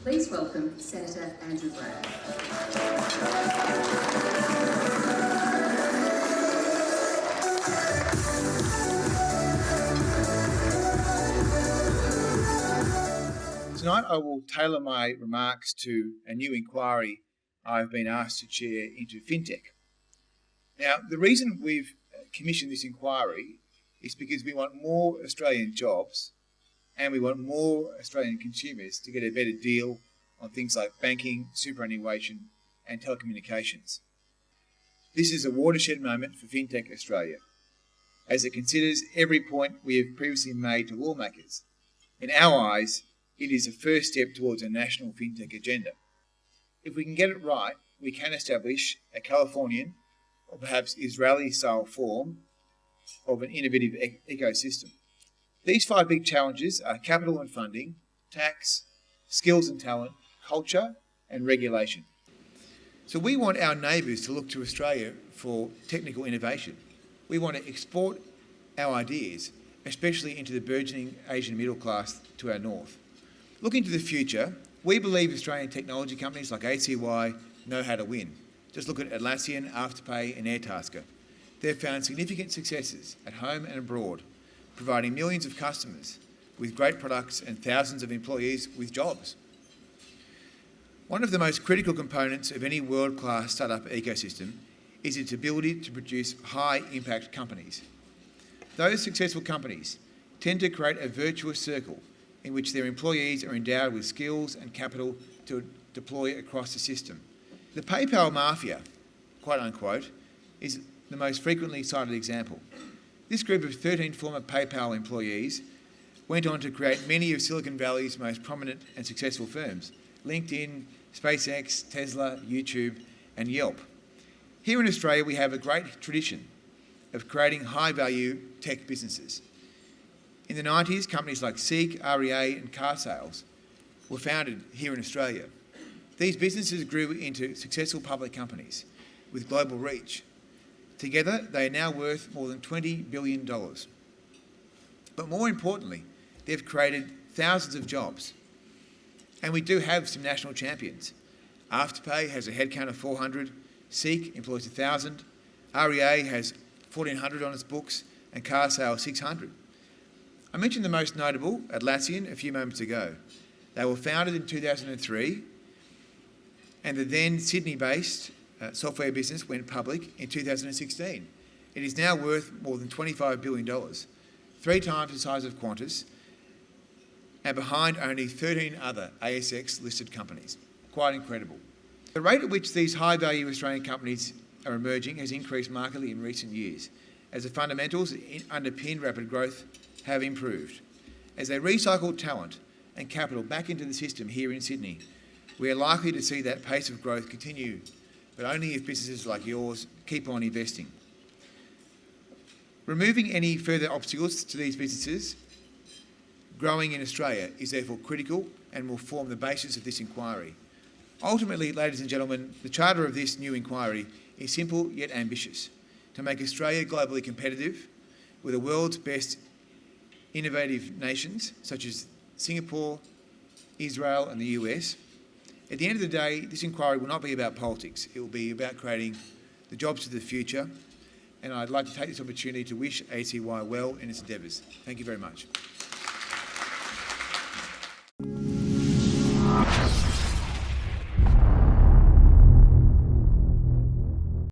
Please welcome Senator Andrew Bragg. Tonight I will tailor my remarks to a new inquiry I've been asked to chair into FinTech. Now, the reason we've commissioned this inquiry is because we want more Australian jobs and we want more Australian consumers to get a better deal on things like banking, superannuation and telecommunications. This is a watershed moment for FinTech Australia, as it considers every point we have previously made to lawmakers. In our eyes, it is a first step towards a national FinTech agenda. If we can get it right, we can establish a Californian or perhaps Israeli-style form of an innovative ecosystem. These 5 big challenges are capital and funding, tax, skills and talent, culture and regulation. So we want our neighbours to look to Australia for technical innovation. We want to export our ideas, especially into the burgeoning Asian middle class to our north. Looking to the future, we believe Australian technology companies like ACY know how to win. Just look at Atlassian, Afterpay and Airtasker. They've found significant successes at home and abroad, providing millions of customers with great products and thousands of employees with jobs. One of the most critical components of any world-class startup ecosystem is its ability to produce high-impact companies. Those successful companies tend to create a virtuous circle in which their employees are endowed with skills and capital to deploy across the system. The PayPal mafia, quote unquote, is the most frequently cited example. This group of 13 former PayPal employees went on to create many of Silicon Valley's most prominent and successful firms: LinkedIn, SpaceX, Tesla, YouTube, and Yelp. Here in Australia, we have a great tradition of creating high-value tech businesses. In the 90s, companies like Seek, REA, and Car Sales were founded here in Australia. These businesses grew into successful public companies with global reach. Together, they are now worth more than $20 billion. But more importantly, they've created thousands of jobs. And we do have some national champions. Afterpay has a headcount of 400, Seek employs 1,000, REA has 1,400 on its books, and Car Sales 600. I mentioned the most notable, Atlassian, a few moments ago. They were founded in 2003, and the then Sydney-based software business went public in 2016. It is now worth more than $25 billion, 3 times the size of Qantas, and behind only 13 other ASX-listed companies. Quite incredible. The rate at which these high-value Australian companies are emerging has increased markedly in recent years, as the fundamentals that underpin rapid growth have improved. As they recycle talent and capital back into the system here in Sydney, we are likely to see that pace of growth continue, but only if businesses like yours keep on investing. Removing any further obstacles to these businesses growing in Australia is therefore critical and will form the basis of this inquiry. Ultimately, ladies and gentlemen, the charter of this new inquiry is simple yet ambitious: to make Australia globally competitive with the world's best innovative nations such as Singapore, Israel and the US. At the end of the day, this inquiry will not be about politics. It will be about creating the jobs of the future, and I'd like to take this opportunity to wish ACY well in its endeavours. Thank you very much.